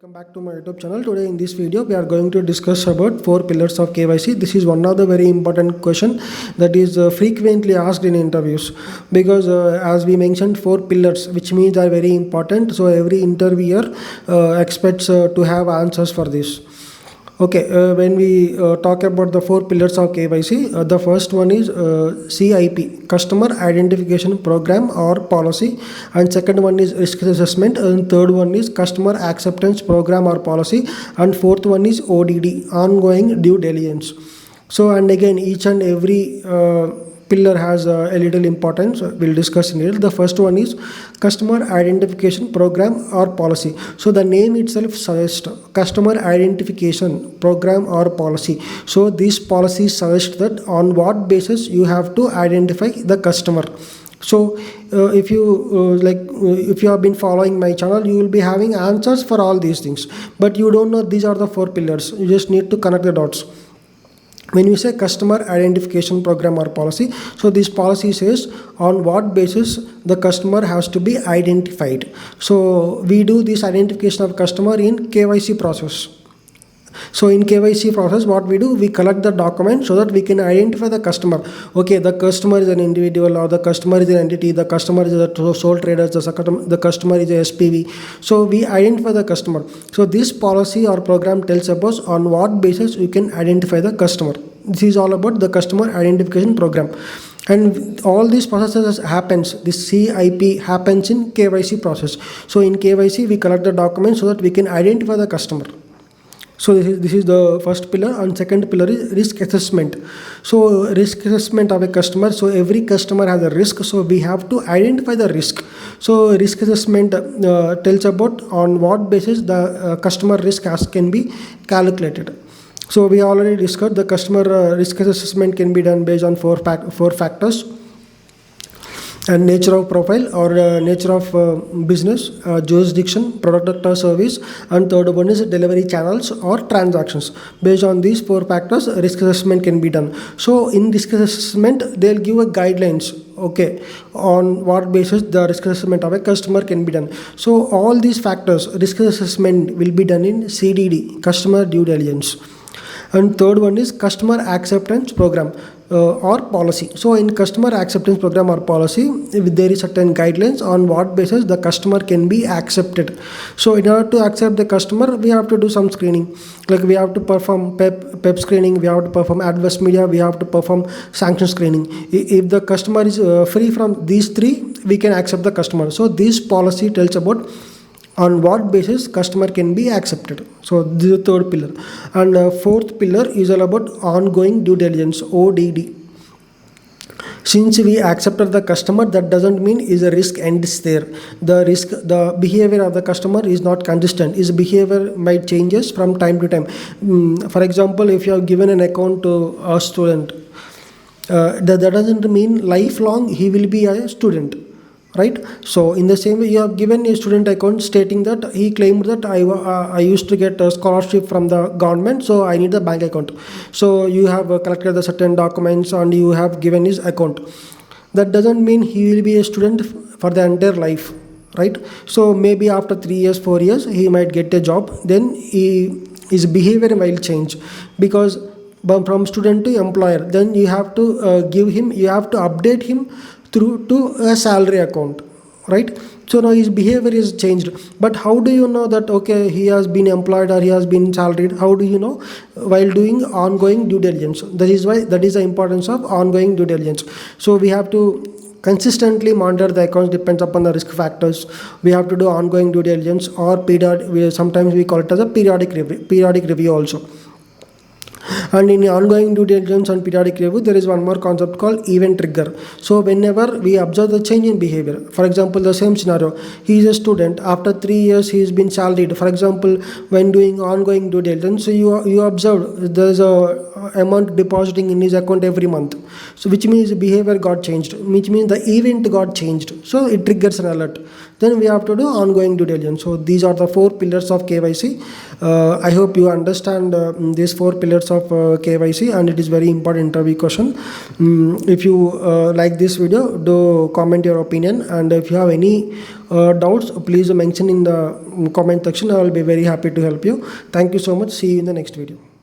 welcome back to my YouTube channel. Today in this video we are going to discuss about 4 pillars of KYC. This is one of the very important question that is frequently asked in interviews, because as we mentioned 4 pillars, which means are very important. So every interviewer expects to have answers for this. Okay, when we talk about the 4 pillars of KYC, the first one is CIP, Customer Identification Program or Policy, and second one is Risk Assessment, and third one is Customer Acceptance Program or Policy, and fourth one is ODD, Ongoing Due Diligence. So, and again, each and every pillar has a little importance. We'll discuss in it. The first one is Customer Identification Program or Policy. So the name itself suggests Customer Identification Program or Policy. So these policies suggest that on what basis you have to identify the customer. So if you have been following my channel, you will be having answers for all these things, but you don't know these are the 4 pillars. You just need to connect the dots. When we say Customer Identification Program or Policy, so this policy says on what basis the customer has to be identified. So we do this identification of customer in KYC process. So in KYC process, what we do, we collect the document so that we can identify the customer. Okay, the customer is an individual, or the customer is an entity, the customer is a sole trader, the customer is a SPV. So we identify the customer. So this policy or program tells us on what basis you can identify the customer. This is all about the Customer Identification Program. And all these processes happens, this CIP happens in KYC process. So in KYC, we collect the document so that we can identify the customer. So this is the first pillar, and second pillar is risk assessment. So risk assessment of a customer. So every customer has a risk, so we have to identify the risk. So risk assessment tells about on what basis the customer risk can be calculated. So we already discussed the customer risk assessment can be done based on four factors. And nature of profile or nature of business, jurisdiction, product or service, and third one is delivery channels or transactions. Based on these 4 factors, risk assessment can be done. So in risk assessment, they'll give a guidelines, okay, on what basis the risk assessment of a customer can be done. So all these factors, risk assessment will be done in CDD, Customer Due Diligence. And third one is Customer Acceptance Program or Policy. So in Customer Acceptance Program or Policy, there is certain guidelines on what basis the customer can be accepted. So in order to accept the customer, we have to do some screening. Like we have to perform PEP screening, we have to perform adverse media, we have to perform sanction screening. If the customer is free from these 3, we can accept the customer. So this policy tells about on what basis customer can be accepted. So this is the third pillar. And fourth pillar is all about ongoing due diligence, ODD. Since we accepted the customer, that doesn't mean is a risk ends there. The behavior of the customer is not consistent. His behavior might changes from time to time. For example, if you have given an account to a student, that doesn't mean lifelong he will be a student. Right? So in the same way, you have given a student account stating that he claimed that I used to get a scholarship from the government, so I need a bank account. So you have collected the certain documents and you have given his account. That doesn't mean he will be a student for the entire life, right? So maybe after 3 years, 4 years, he might get a job. Then his behavior will change, because from student to employer, then you have to you have to update him through to a salary account, right? So now his behavior is changed. But how do you know that, okay, he has been employed or he has been salaried? How do you know? While doing ongoing due diligence. That is the importance of ongoing due diligence. So we have to consistently monitor the accounts, depends upon the risk factors. We have to do ongoing due diligence, or sometimes we call it as a periodic review also. And in ongoing due diligence and periodic review, there is one more concept called event trigger. So whenever we observe the change in behavior, for example, the same scenario, he is a student, after 3 years he has been salaried. For example, when doing ongoing due diligence, so you observe there is amount depositing in his account every month. So which means behavior got changed, which means the event got changed. So it triggers an alert. Then we have to do ongoing due diligence. So these are the 4 pillars of KYC. I hope you understand these 4 pillars of KYC, and it is very important interview question. If you like this video, do comment your opinion, and if you have any doubts, please mention in the comment section. I will be very happy to help you. Thank you so much. See you in the next video.